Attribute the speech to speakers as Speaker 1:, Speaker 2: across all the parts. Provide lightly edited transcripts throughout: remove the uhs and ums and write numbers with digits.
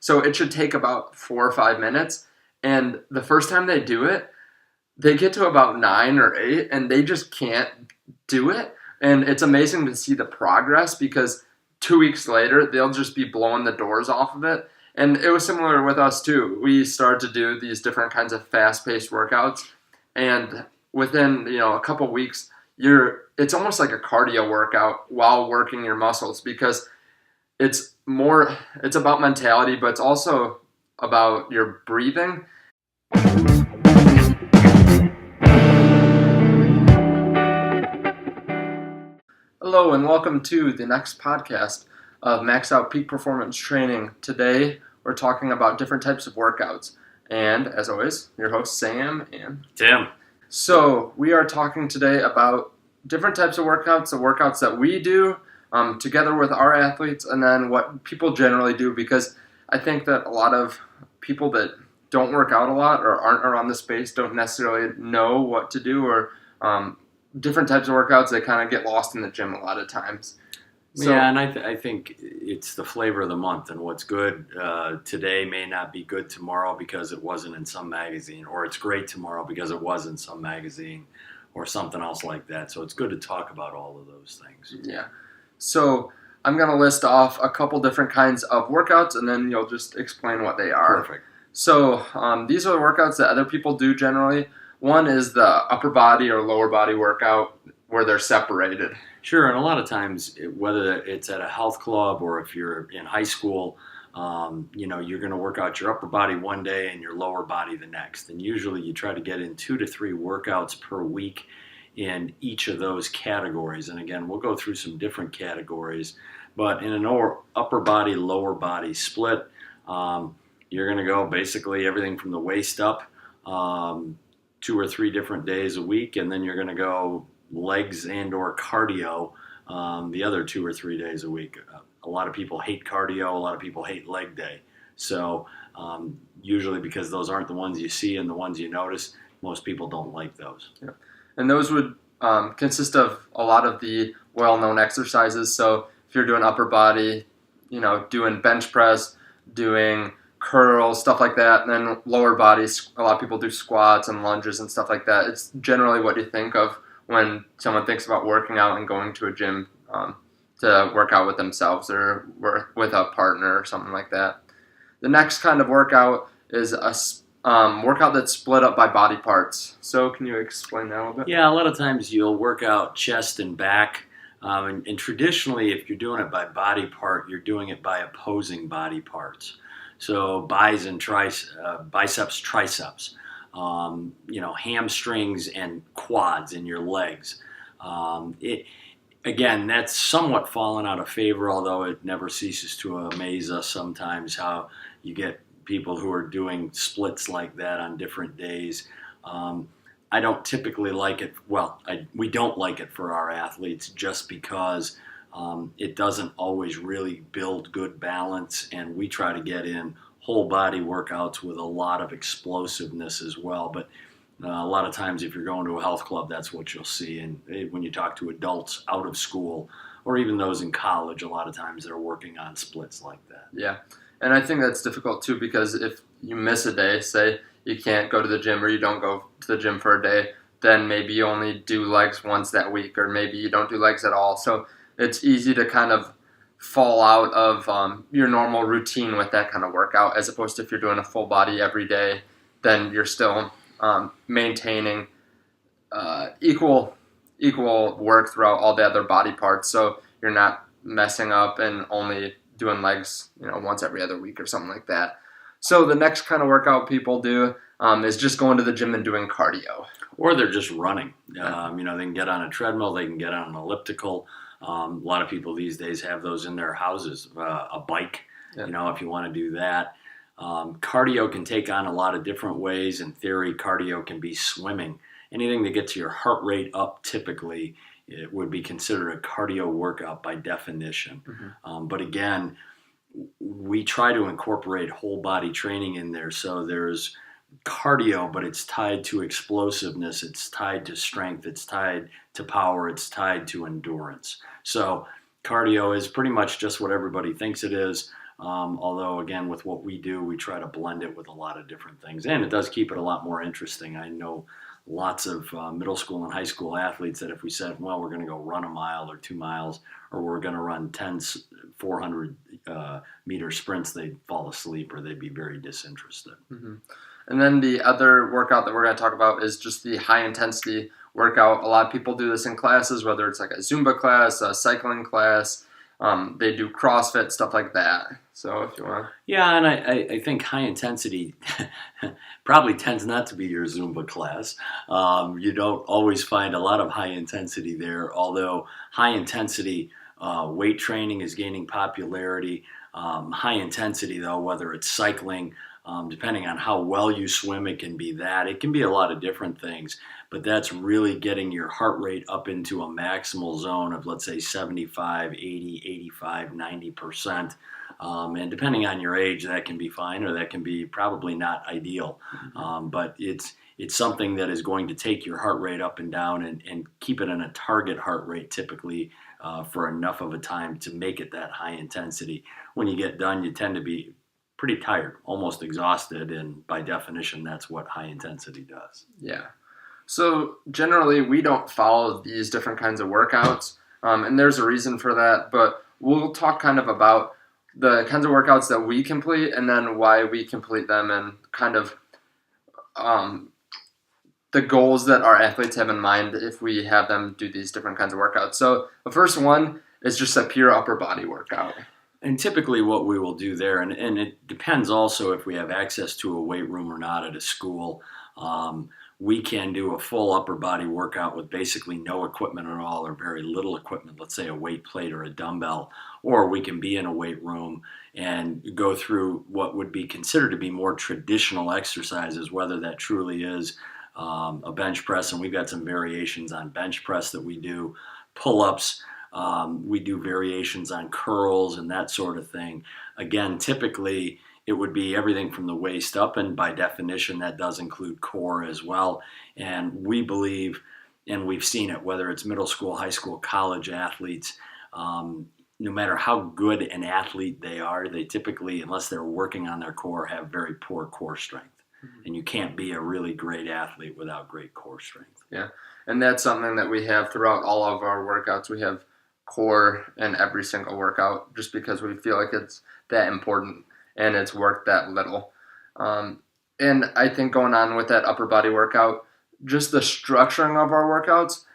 Speaker 1: So it should take about 4 or 5 minutes. And the first time they do it, they get to about 9 or 8 and they just can't do it. And it's amazing to see the progress because 2 weeks later, they'll just be blowing the doors off of it. And it was similar with us too. We started to do these different kinds of fast-paced workouts. And within, a couple weeks, it's almost like a cardio workout while working your muscles because it's about mentality, but it's also about your breathing. Hello and welcome to the next podcast of Max Out Peak Performance Training. Today we're talking about different types of workouts. And as always, your hosts Sam and
Speaker 2: Tim.
Speaker 1: So we are talking today about different types of workouts, the workouts that we do together with our athletes, and then what people generally do, because I think that a lot of people that don't work out a lot or aren't around the space don't necessarily know what to do, or different types of workouts. They kind of get lost in the gym a lot of times. So,
Speaker 2: yeah, and I think it's the flavor of the month, and what's good today may not be good tomorrow because it wasn't in some magazine, or it's great tomorrow because it was in some magazine or something else like that. So it's good to talk about all of those things.
Speaker 1: Yeah. So I'm going to list off a couple different kinds of workouts, and then you'll just explain what they are.
Speaker 2: Perfect.
Speaker 1: So these are the workouts that other people do generally. One is the upper body or lower body workout where they're separated.
Speaker 2: Sure, and a lot of times, whether it's at a health club or if you're in high school, you're going to work out your upper body one day and your lower body the next. And usually you try to get in 2 to 3 workouts per week in each of those categories. And again, we'll go through some different categories. But in an upper body, lower body split, you're going to go basically everything from the waist up, 2 or 3 different days a week, and then you're going to go legs and or cardio the other 2 or 3 days a week. A lot of people hate cardio, a lot of people hate leg day. So usually because those aren't the ones you see and the ones you notice, most people don't like those.
Speaker 1: Yeah. And those would consist of a lot of the well-known exercises. So if you're doing upper body, doing bench press, doing curls, stuff like that, and then lower bodies, a lot of people do squats and lunges and stuff like that. It's generally what you think of when someone thinks about working out and going to a gym to work out with themselves or with a partner or something like that. The next kind of workout is a workout that's split up by body parts. So can you explain that a little bit?
Speaker 2: Yeah, a lot of times you'll work out chest and back. And traditionally, if you're doing it by body part, you're doing it by opposing body parts. So biceps, triceps, hamstrings and quads in your legs. Again, that's somewhat fallen out of favor, although it never ceases to amaze us sometimes how you get people who are doing splits like that on different days. I don't typically like it. Well, we don't like it for our athletes just because it doesn't always really build good balance, and we try to get in whole body workouts with a lot of explosiveness as well. But a lot of times if you're going to a health club, that's what you'll see. And when you talk to adults out of school or even those in college, a lot of times they're working on splits like that.
Speaker 1: Yeah, and I think that's difficult too because if you miss a day, say you can't go to the gym or you don't go to the gym for a day, then maybe you only do legs once that week, or maybe you don't do legs at all. So it's easy to kind of fall out of your normal routine with that kind of workout, as opposed to if you're doing a full body every day, then you're still maintaining equal work throughout all the other body parts. So you're not messing up and only doing legs, once every other week or something like that. So the next kind of workout people do is just going to the gym and doing cardio.
Speaker 2: Or they're just running.
Speaker 1: Yeah.
Speaker 2: They can get on a treadmill, they can get on an elliptical. A lot of people these days have those in their houses, a bike,
Speaker 1: Yeah.
Speaker 2: if you want to do that. Cardio can take on a lot of different ways. In theory, cardio can be swimming. Anything that gets your heart rate up typically, it would be considered a cardio workout by definition.
Speaker 1: Mm-hmm.
Speaker 2: But again, we try to incorporate whole body training in there. So there's cardio, but it's tied to explosiveness, it's tied to strength, it's tied to power, it's tied to endurance. So cardio is pretty much just what everybody thinks it is. Although, again, with what we do, we try to blend it with a lot of different things. And it does keep it a lot more interesting. I know lots of middle school and high school athletes that if we said, well, we're going to go run a mile or 2 miles, or we're going to run 10 400 meter sprints, they'd fall asleep or they'd be very disinterested.
Speaker 1: Mm-hmm. And then the other workout that we're going to talk about is just the high intensity workout. A lot of people do this in classes, whether it's like a Zumba class, a cycling class. They do CrossFit, stuff like that. So if you want.
Speaker 2: Yeah, and I think high intensity probably tends not to be your Zumba class. You don't always find a lot of high intensity there, although high intensity weight training is gaining popularity. High intensity, though, whether it's cycling, depending on how well you swim, it can be that. It can be a lot of different things, but that's really getting your heart rate up into a maximal zone of, let's say, 75, 80, 85, 90%. And depending on your age, that can be fine, or that can be probably not ideal. But it's something that is going to take your heart rate up and down and keep it in a target heart rate typically for enough of a time to make it that high intensity. When you get done, you tend to be pretty tired, almost exhausted, and by definition, that's what high intensity does.
Speaker 1: Yeah. So generally, we don't follow these different kinds of workouts, and there's a reason for that, but we'll talk kind of about the kinds of workouts that we complete and then why we complete them and kind of the goals that our athletes have in mind if we have them do these different kinds of workouts. So the first one is just a pure upper body workout.
Speaker 2: And typically what we will do there, and it depends also if we have access to a weight room or not at a school, we can do a full upper body workout with basically no equipment at all or very little equipment, let's say a weight plate or a dumbbell, or we can be in a weight room and go through what would be considered to be more traditional exercises, whether that truly is a bench press, and we've got some variations on bench press that we do, pull-ups, we do variations on curls and that sort of thing. Again, typically it would be everything from the waist up, and by definition that does include core as well. And we believe, and we've seen it, whether it's middle school, high school, college athletes, no matter how good an athlete they are, they typically, unless they're working on their core, have very poor core strength. And you can't be a really great athlete without great core strength.
Speaker 1: Yeah, and that's something that we have throughout all of our workouts. We have core in every single workout just because we feel like it's that important and it's worked that little. And I think going on with that upper body workout, just the structuring of our workouts,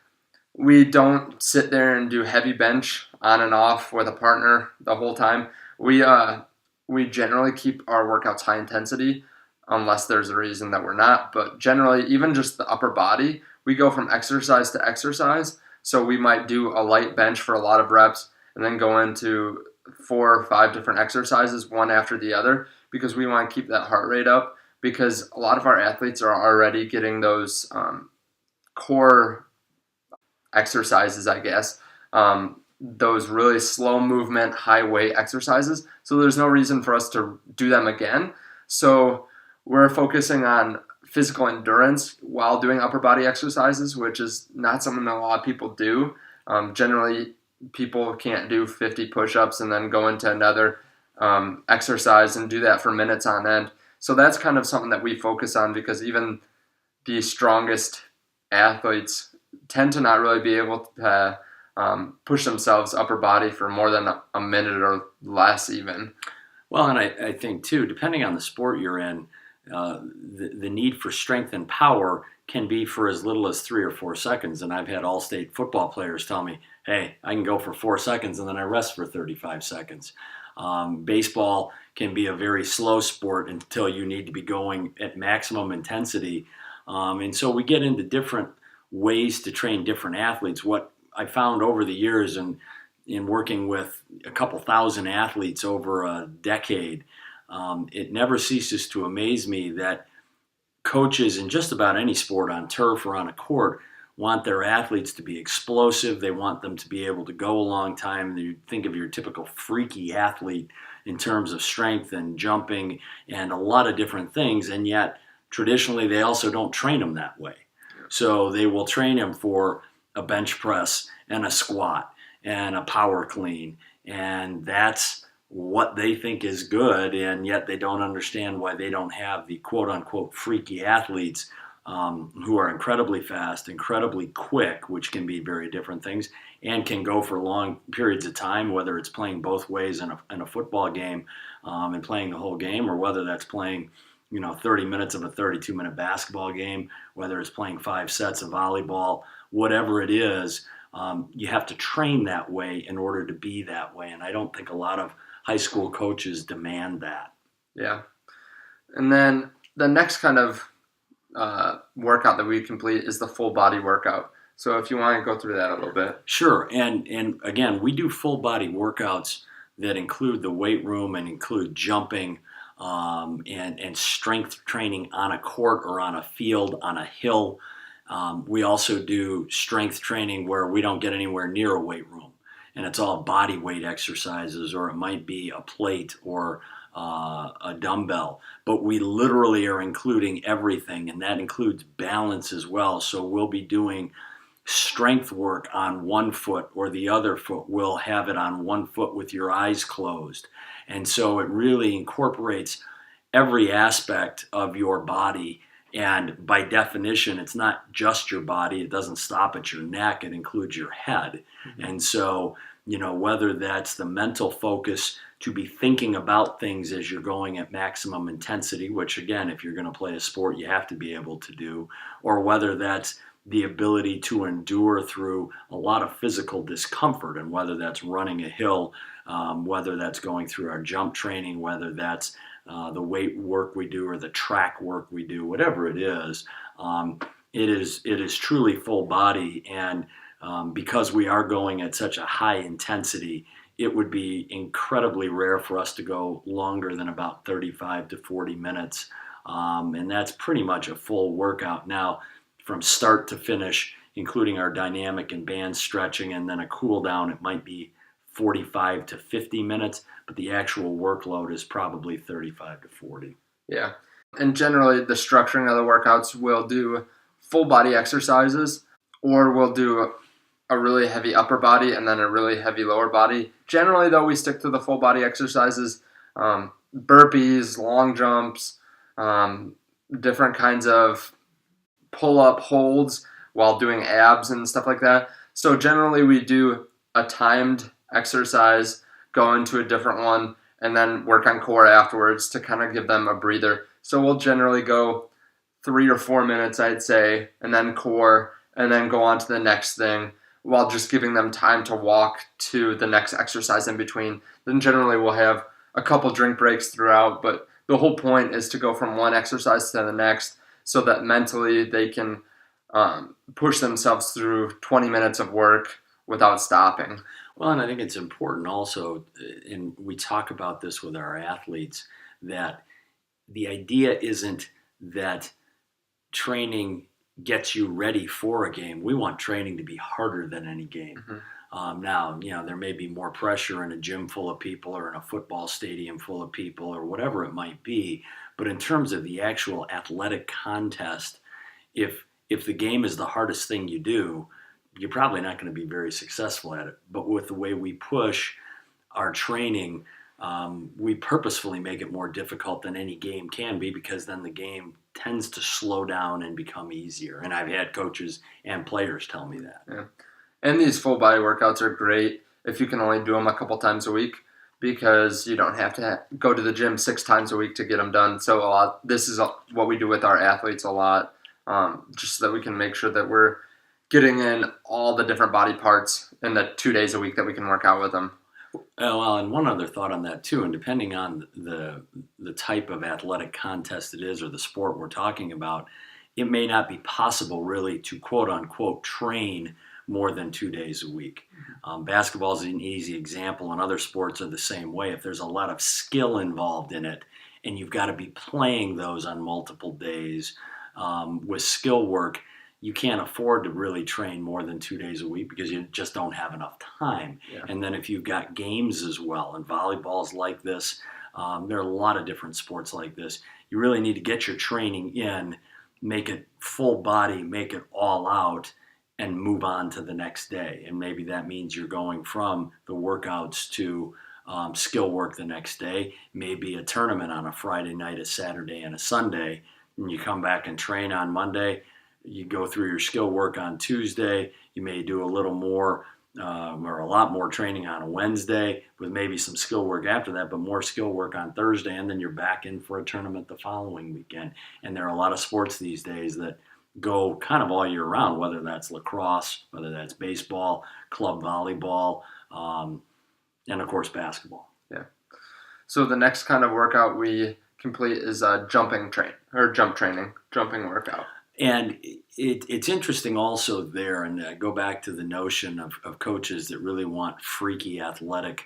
Speaker 1: we don't sit there and do heavy bench on and off with a partner the whole time. We generally keep our workouts high intensity, unless there's a reason that we're not. But generally, even just the upper body, we go from exercise to exercise. So we might do a light bench for a lot of reps and then go into 4 or 5 different exercises, one after the other, because we want to keep that heart rate up, because a lot of our athletes are already getting those core exercises, I guess, those really slow movement, high weight exercises. So there's no reason for us to do them again. So we're focusing on physical endurance while doing upper body exercises, which is not something that a lot of people do. Generally, people can't do 50 push-ups and then go into another exercise and do that for minutes on end. So that's kind of something that we focus on, because even the strongest athletes tend to not really be able to push themselves upper body for more than a minute or less even.
Speaker 2: Well, and I think too, depending on the sport you're in, the need for strength and power can be for as little as 3 or 4 seconds. And I've had all-state football players tell me, hey, I can go for 4 seconds and then I rest for 35 seconds. Baseball can be a very slow sport until you need to be going at maximum intensity. And so we get into different ways to train different athletes. What I found over the years and in working with a couple thousand athletes over a decade, it never ceases to amaze me that coaches in just about any sport, on turf or on a court, want their athletes to be explosive. They want them to be able to go a long time. You think of your typical freaky athlete in terms of strength and jumping and a lot of different things, and yet traditionally they also don't train them that way. So they will train him for a bench press and a squat and a power clean, and that's what they think is good, and yet they don't understand why they don't have the quote-unquote freaky athletes who are incredibly fast, incredibly quick, which can be very different things, and can go for long periods of time, whether it's playing both ways in a football game and playing the whole game, or whether that's playing 30 minutes of a 32-minute basketball game, whether it's playing 5 sets of volleyball, whatever it is, you have to train that way in order to be that way. And I don't think a lot of high school coaches demand that.
Speaker 1: Yeah. And then the next kind of workout that we complete is the full body workout. So if you want to go through that a little bit.
Speaker 2: Sure. And again, we do full body workouts that include the weight room and include jumping and strength training on a court or on a field, on a hill. We also do strength training where we don't get anywhere near a weight room, and it's all body weight exercises, or it might be a plate or a dumbbell. But we literally are including everything, and that includes balance as well. So we'll be doing strength work on one foot, or the other foot. We'll have it on one foot with your eyes closed. And so it really incorporates every aspect of your body. And by definition, it's not just your body. It doesn't stop at your neck. It includes your head. Mm-hmm. And so, whether that's the mental focus to be thinking about things as you're going at maximum intensity, which again, if you're going to play a sport, you have to be able to do, or whether that's the ability to endure through a lot of physical discomfort, and whether that's running a hill, whether that's going through our jump training, whether that's the weight work we do or the track work we do, whatever it is, it is truly full body. And because we are going at such a high intensity, it would be incredibly rare for us to go longer than about 35 to 40 minutes. And that's pretty much a full workout. Now, from start to finish, including our dynamic and band stretching and then a cool down, it might be 45 to 50 minutes, but the actual workload is probably 35 to 40.
Speaker 1: Yeah. And generally, the structuring of the workouts, we'll do full body exercises, or we'll do a really heavy upper body and then a really heavy lower body. Generally, though, we stick to the full body exercises, burpees, long jumps, different kinds of pull-up holds while doing abs and stuff like that. So generally, we do a timed exercise, go into a different one, and then work on core afterwards to kind of give them a breather. So we'll generally go 3 or 4 minutes, I'd say, and then core, and then go on to the next thing, while just giving them time to walk to the next exercise in between. Then generally we'll have a couple drink breaks throughout, but the whole point is to go from one exercise to the next so that mentally they can push themselves through 20 minutes of work without stopping.
Speaker 2: Well, and I think it's important also, and we talk about this with our athletes, that the idea isn't that training gets you ready for a game. We want training to be harder than any game. Mm-hmm. Now, there may be more pressure in a gym full of people or in a football stadium full of people or whatever it might be. But in terms of the actual athletic contest, if the game is the hardest thing you do, you're probably not going to be very successful at it. But with the way we push our training, we purposefully make it more difficult than any game can be, because then the game tends to slow down and become easier. And I've had coaches and players tell me that. Yeah.
Speaker 1: And these full body workouts are great if you can only do them a couple times a week, because you don't have to go to the gym 6 times a week to get them done. So this is what we do with our athletes a lot, just so that we can make sure that we're getting in all the different body parts in the 2 days a week that we can work out with them.
Speaker 2: Well, and one other thought on that too, and depending on the type of athletic contest it is or the sport we're talking about, it may not be possible really to quote unquote train more than 2 days a week. Basketball is an easy example, and other sports are the same way. If there's a lot of skill involved in it, and you've got to be playing those on multiple days with skill work, you can't afford to really train more than 2 days a week because you just don't have enough time. Yeah. And then if you've got games as well, and volleyball's like this, there are a lot of different sports like this, you really need to get your training in, make it full body, make it all out, and move on to the next day. And maybe that means you're going from the workouts to skill work the next day, maybe a tournament on a Friday night, a Saturday, and a Sunday, and you come back and train on Monday. You go through your skill work on Tuesday. You may do a little more or a lot more training on a Wednesday with maybe some skill work after that, but more skill work on Thursday, and then you're back in for a tournament the following weekend. And there are a lot of sports these days that go kind of all year round, whether that's lacrosse, whether that's baseball, club volleyball, and of course basketball.
Speaker 1: Yeah. So the next kind of workout we complete is jump training, jumping workout.
Speaker 2: And it's interesting also there, and I go back to the notion of coaches that really want freaky athletic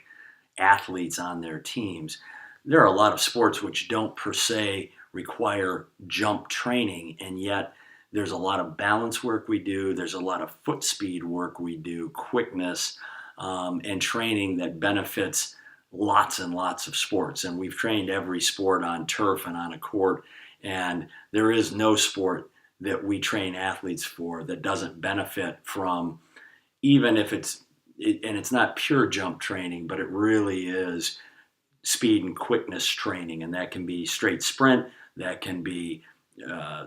Speaker 2: athletes on their teams. There are a lot of sports which don't per se require jump training, and yet there's a lot of balance work we do, there's a lot of foot speed work we do, quickness, and training that benefits lots and lots of sports. And we've trained every sport on turf and on a court, and there is no sport that we train athletes for that doesn't benefit from, even if it's not pure jump training, but it really is speed and quickness training. And that can be straight sprint, that can be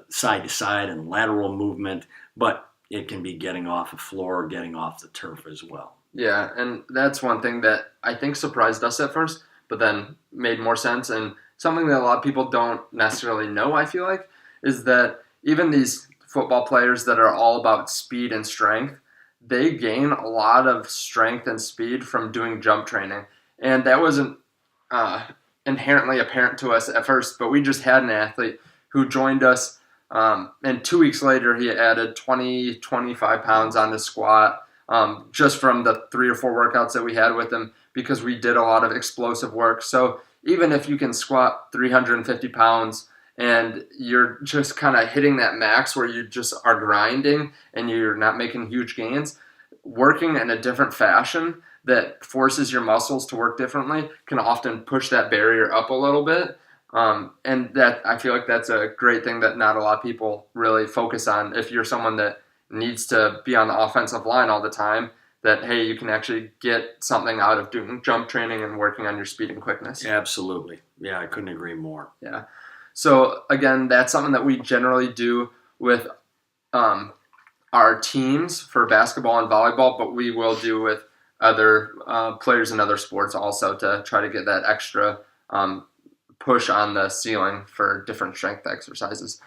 Speaker 2: side to side and lateral movement, but it can be getting off the floor, getting off the turf as well.
Speaker 1: Yeah, and that's one thing that I think surprised us at first, but then made more sense. And something that a lot of people don't necessarily know, I feel like, is that even these football players that are all about speed and strength, they gain a lot of strength and speed from doing jump training. And that wasn't inherently apparent to us at first, but we just had an athlete who joined us, and 2 weeks later he added 25 pounds on his squat, just from the 3 or 4 workouts that we had with him, because we did a lot of explosive work. So even if you can squat 350 pounds and you're just kind of hitting that max where you just are grinding and you're not making huge gains, working in a different fashion that forces your muscles to work differently can often push that barrier up a little bit. And that, I feel like that's a great thing that not a lot of people really focus on. If you're someone that needs to be on the offensive line all the time, that, hey, you can actually get something out of doing jump training and working on your speed and quickness.
Speaker 2: Absolutely. Yeah, I couldn't agree more.
Speaker 1: Yeah. So again, that's something that we generally do with our teams for basketball and volleyball, but we will do with other players in other sports also to try to get that extra push on the ceiling for different strength exercises.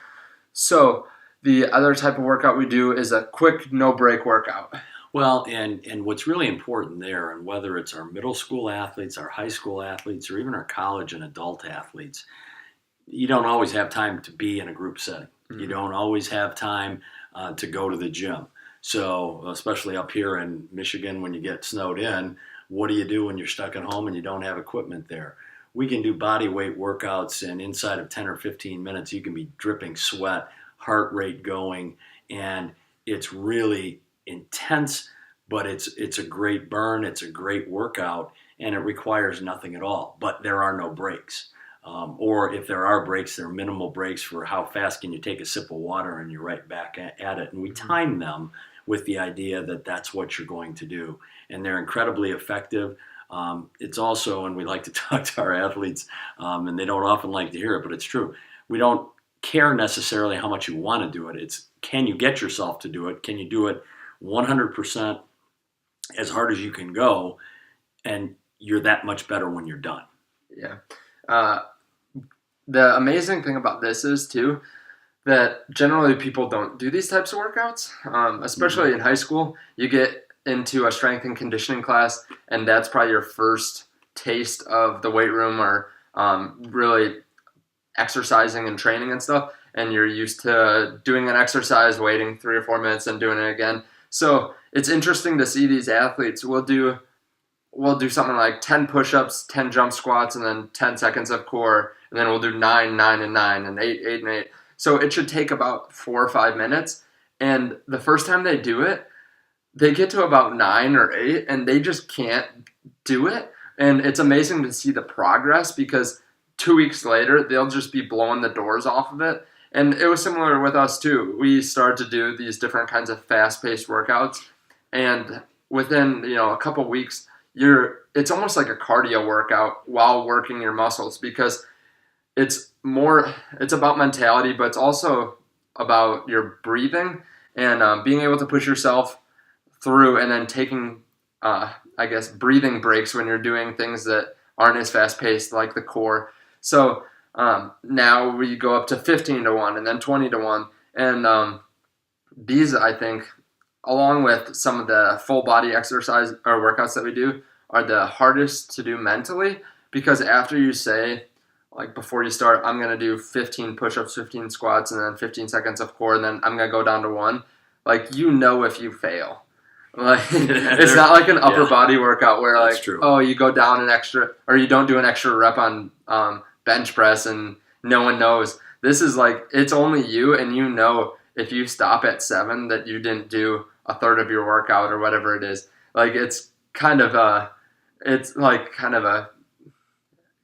Speaker 1: So the other type of workout we do is a quick no-break workout.
Speaker 2: Well, and what's really important there, and whether it's our middle school athletes, our high school athletes, or even our college and adult athletes, you don't always have time to be in a group setting. Mm-hmm. You don't always have time to go to the gym. So especially up here in Michigan, when you get snowed in, what do you do when you're stuck at home and you don't have equipment there? We can do body weight workouts, and inside of 10 or 15 minutes, you can be dripping sweat, heart rate going, and it's really intense, but it's a great burn, it's a great workout, and it requires nothing at all. But there are no breaks. Or if there are breaks, they're minimal breaks for how fast can you take a sip of water and you're right back at it. And we time them with the idea that that's what you're going to do. And they're incredibly effective. It's also, and we like to talk to our athletes, and they don't often like to hear it, but it's true. We don't care necessarily how much you want to do it. It's, can you get yourself to do it? Can you do it 100% as hard as you can go? And you're that much better when you're done.
Speaker 1: Yeah. The amazing thing about this is, too, that generally people don't do these types of workouts, especially in high school. You get into a strength and conditioning class, and that's probably your first taste of the weight room or really exercising and training and stuff, and you're used to doing an exercise, waiting 3 or 4 minutes, and doing it again. So it's interesting to see these athletes. We'll do something like 10 push-ups, 10 jump squats, and then 10 seconds of core, and then we'll do 9, 9, and 9, and 8, 8, and 8. So it should take about 4 or 5 minutes, and the first time they do it, they get to about 9 or 8, and they just can't do it. And it's amazing to see the progress, because 2 weeks later, they'll just be blowing the doors off of it. And it was similar with us, too. We started to do these different kinds of fast-paced workouts, and within a couple weeks, it's almost like a cardio workout while working your muscles, because it's about mentality, but it's also about your breathing and being able to push yourself through, and then taking I guess breathing breaks when you're doing things that aren't as fast paced, like the core. So now we go up to 15 to 1 and then 20 to 1, and these, I think, along with some of the full body exercise or workouts that we do, are the hardest to do mentally, because after you say, like before you start, I'm going to do 15 push-ups, 15 squats, and then 15 seconds of core, and then I'm going to go down to 1. Like, if you fail. Like, it's not like an upper body workout where, like, oh, you go down an extra, or you don't do an extra rep on bench press and no one knows. This is like, it's only you, and if you stop at 7 that you didn't do a third of your workout or whatever it is. Like, it's like kind of a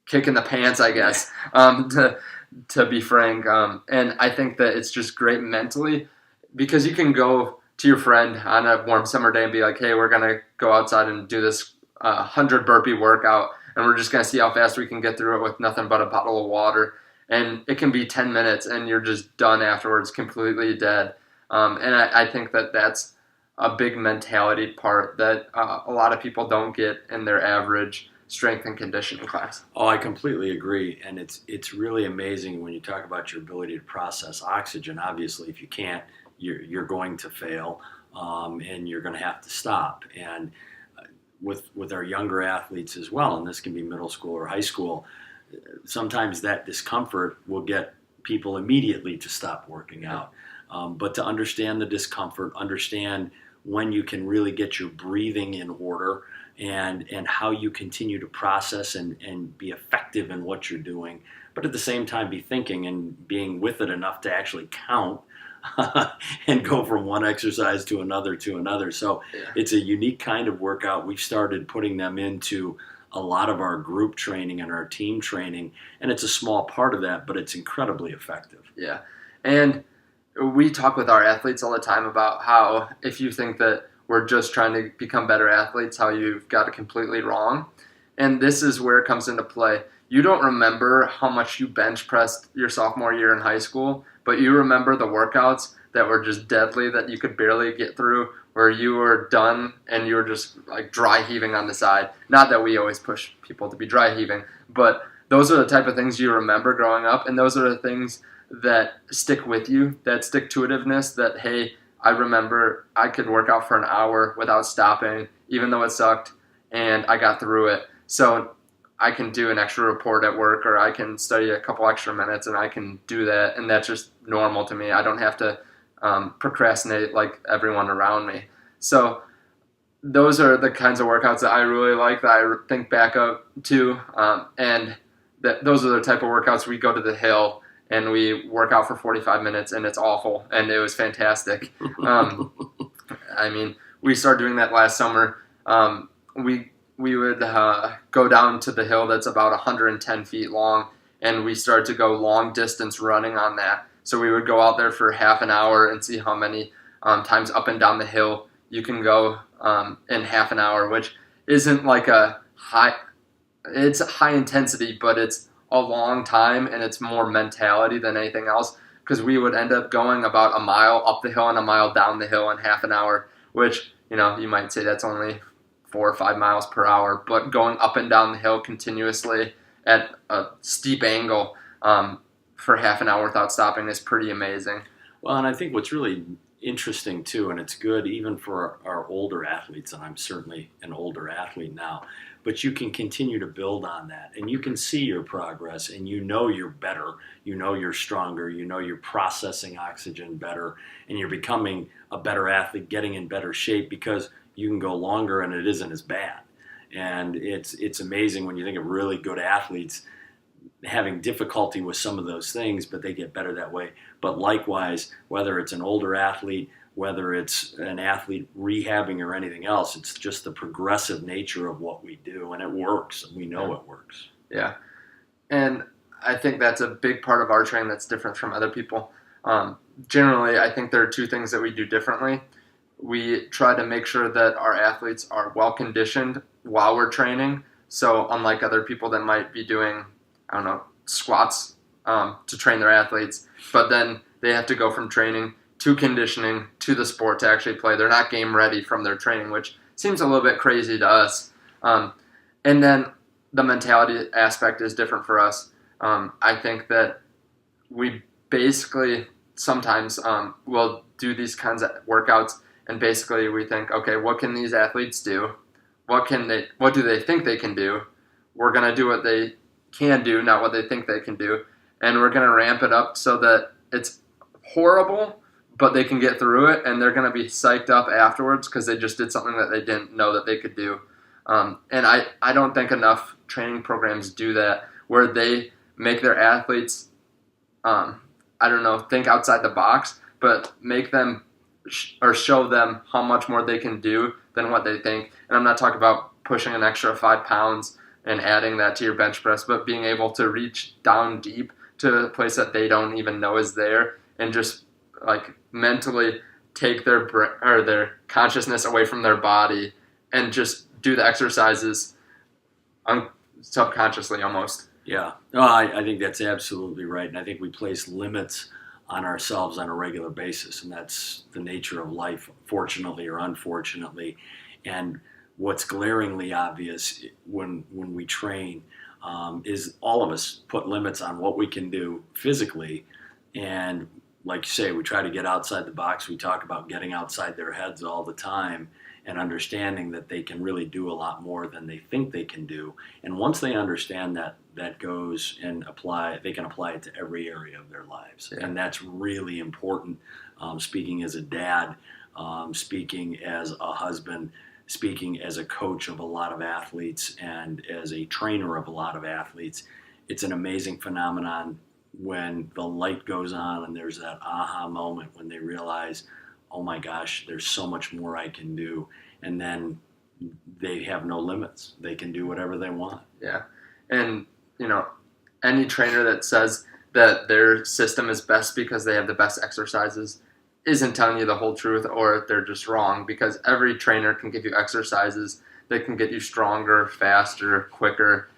Speaker 1: kick in the pants, I guess, to be frank. And I think that it's just great mentally, because you can go to your friend on a warm summer day and be like, hey, we're going to go outside and do this 100 burpee workout, and we're just going to see how fast we can get through it with nothing but a bottle of water. And it can be 10 minutes, and you're just done afterwards, completely dead. And I think that that's a big mentality part that a lot of people don't get in their average strength and conditioning class.
Speaker 2: Oh, I completely agree. And it's really amazing when you talk about your ability to process oxygen. Obviously, if you can't, you're going to fail, and you're going to have to stop. And with our younger athletes as well, and this can be middle school or high school, sometimes that discomfort will get people immediately to stop working out. But to understand the discomfort, understand when you can really get your breathing in order, and how you continue to process and be effective in what you're doing, but at the same time be thinking and being with it enough to actually count and go from one exercise to another. So it's a unique kind of workout. We've started putting them into a lot of our group training and our team training, and it's a small part of that, but it's incredibly effective.
Speaker 1: Yeah. And we talk with our athletes all the time about how, if you think that we're just trying to become better athletes, how you've got it completely wrong. And this is where it comes into play. You don't remember how much you bench pressed your sophomore year in high school, but you remember the workouts that were just deadly, that you could barely get through, where you were done and you were just like dry heaving on the side. Not that we always push people to be dry heaving, but those are the type of things you remember growing up, and those are the things that stick with you, that stick-to-itiveness, that, hey, I remember I could work out for an hour without stopping, even though it sucked, and I got through it. So I can do an extra report at work, or I can study a couple extra minutes, and I can do that, and that's just normal to me. I don't have to procrastinate like everyone around me. So those are the kinds of workouts that I really like, that I think back up to, and those are the type of workouts. We go to the hill and we work out for 45 minutes, and it's awful, and it was fantastic. I mean, we started doing that last summer. We would go down to the hill that's about 110 feet long, and we started to go long distance running on that. So we would go out there for half an hour and see how many times up and down the hill you can go in half an hour, which isn't like it's high intensity, but it's a long time, and it's more mentality than anything else, because we would end up going about a mile up the hill and a mile down the hill in half an hour, which, you might say that's only 4 or 5 miles per hour, but going up and down the hill continuously at a steep angle for half an hour without stopping is pretty amazing.
Speaker 2: Well, and I think what's really interesting too, and it's good even for our older athletes, and I'm certainly an older athlete now, but you can continue to build on that, and you can see your progress, and you're better, you're stronger, you're processing oxygen better, and you're becoming a better athlete, getting in better shape, because you can go longer and it isn't as bad. And it's amazing when you think of really good athletes having difficulty with some of those things, but they get better that way. But likewise, whether it's an older athlete, whether it's an athlete rehabbing or anything else, it's just the progressive nature of what we do, and it works. We know it works.
Speaker 1: Yeah. And I think that's a big part of our training that's different from other people. Generally, I think there are 2 things that we do differently. We try to make sure that our athletes are well conditioned while we're training. So unlike other people that might be doing, I don't know, squats to train their athletes, but then they have to go from training to conditioning to the sport to actually play. They're not game ready from their training, which seems a little bit crazy to us. And then the mentality aspect is different for us. I think that we basically sometimes will do these kinds of workouts, and basically we think, okay, what can these athletes do? What do they think they can do? We're going to do what they can do, not what they think they can do. And we're going to ramp it up so that it's horrible, but they can get through it, and they're going to be psyched up afterwards because they just did something that they didn't know that they could do. And I don't think enough training programs do that, where they make their athletes, think outside the box, but make them or show them how much more they can do than what they think. And I'm not talking about pushing an extra 5 pounds and adding that to your bench press, but being able to reach down deep to a place that they don't even know is there, and just like mentally take their consciousness away from their body and just do the exercises subconsciously almost.
Speaker 2: Yeah, no, I think that's absolutely right. And I think we place limits on ourselves on a regular basis, and that's the nature of life, fortunately or unfortunately. And what's glaringly obvious when we train is all of us put limits on what we can do physically. And like you say, we try to get outside the box. We talk about getting outside their heads all the time and understanding that they can really do a lot more than they think they can do. And once they understand that, that goes and they can apply it to every area of their lives. Yeah. And that's really important. Speaking as a dad, speaking as a husband, speaking as a coach of a lot of athletes, and as a trainer of a lot of athletes, it's an amazing phenomenon when the light goes on and there's that aha moment when they realize, oh my gosh, there's so much more I can do. And then they have no limits. They can do whatever they want.
Speaker 1: Yeah. And, any trainer that says that their system is best because they have the best exercises isn't telling you the whole truth, or they're just wrong, because every trainer can give you exercises that can get you stronger, faster, quicker.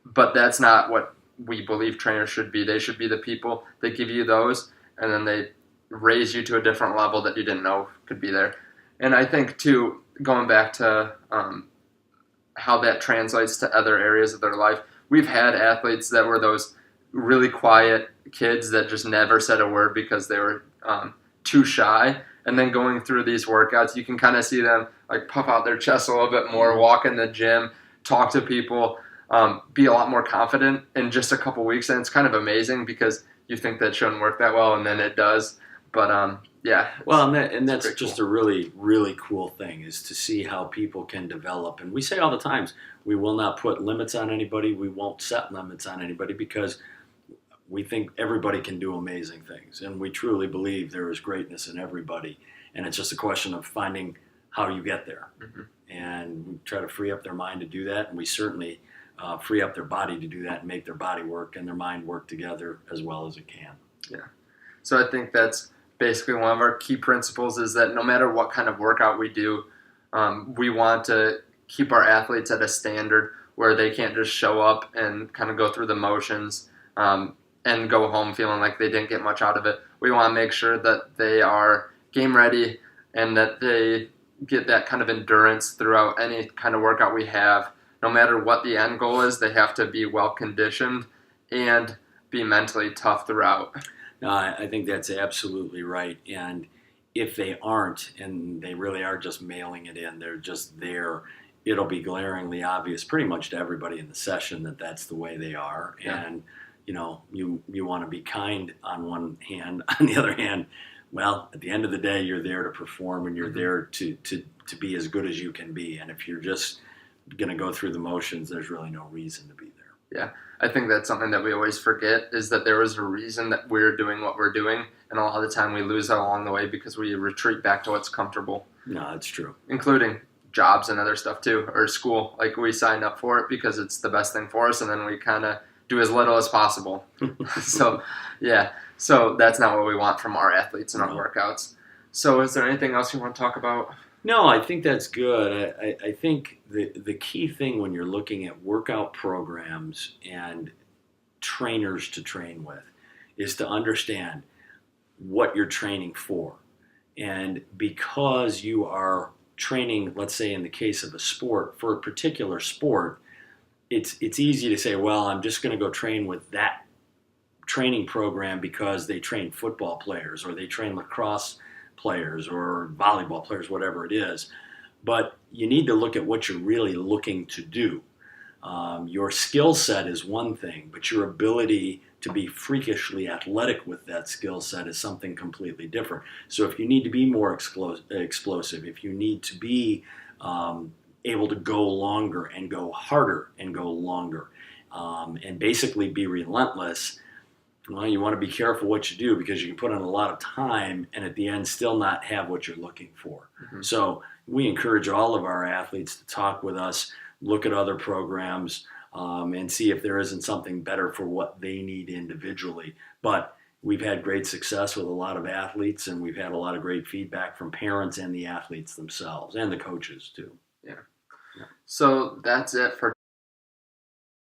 Speaker 1: But that's not what we believe trainers should be. They should be the people that give you those, and then they raise you to a different level that you didn't know could be there. And I think, too, going back to how that translates to other areas of their life, we've had athletes that were those really quiet kids that just never said a word because they were too shy. And then going through these workouts, you can kind of see them like puff out their chest a little bit more, walk in the gym, talk to people, be a lot more confident in just a couple weeks. And it's kind of amazing because you think that shouldn't work that well, and then it does. But yeah.
Speaker 2: Well, and that's just cool. A really, really cool thing is to see how people can develop. And we say all the times, we will not put limits on anybody. We won't set limits on anybody because we think everybody can do amazing things. And we truly believe there is greatness in everybody. And it's just a question of finding how you get there. Mm-hmm. And we try to free up their mind to do that. And we certainly free up their body to do that and make their body work and their mind work together as well as it can.
Speaker 1: Yeah. So I think that's basically one of our key principles, is that no matter what kind of workout we do, we want to keep our athletes at a standard where they can't just show up and kind of go through the motions and go home feeling like they didn't get much out of it. We want to make sure that they are game ready and that they get that kind of endurance throughout any kind of workout we have. No matter what the end goal is, they have to be well conditioned and be mentally tough throughout.
Speaker 2: No, I think that's absolutely right. And if they aren't, and they really are just mailing it in, they're just there, it'll be glaringly obvious pretty much to everybody in the session that that's the way they are. Yeah. And, you want to be kind on one hand. On the other hand, well, at the end of the day, you're there to perform, and you're mm-hmm. there to be as good as you can be. And if you're just going to go through the motions, there's really no reason to be there.
Speaker 1: Yeah, I think that's something that we always forget, is that there was a reason that we're doing what we're doing, and a lot of the time we lose that along the way because we retreat back to what's comfortable.
Speaker 2: No, that's true.
Speaker 1: Including jobs and other stuff too, or school. Like, we signed up for it because it's the best thing for us, and then we kind of do as little as possible. So that's not what we want from our athletes and our workouts. So is there anything else you want to talk about?
Speaker 2: No, I think that's good. I think the key thing when you're looking at workout programs and trainers to train with is to understand what you're training for. And because you are training, let's say in the case of a sport, for a particular sport, it's easy to say, well, I'm just going to go train with that training program because they train football players or they train lacrosse players or volleyball players, whatever it is. But you need to look at what you're really looking to do. Your skill set is one thing, but your ability to be freakishly athletic with that skill set is something completely different. So if you need to be more explosive, if you need to be able to go longer and go harder and go longer, and basically be relentless, well, you want to be careful what you do because you can put in a lot of time and at the end still not have what you're looking for. Mm-hmm. So we encourage all of our athletes to talk with us, look at other programs, and see if there isn't something better for what they need individually. But we've had great success with a lot of athletes, and we've had a lot of great feedback from parents and the athletes themselves and the coaches too.
Speaker 1: Yeah. So that's it for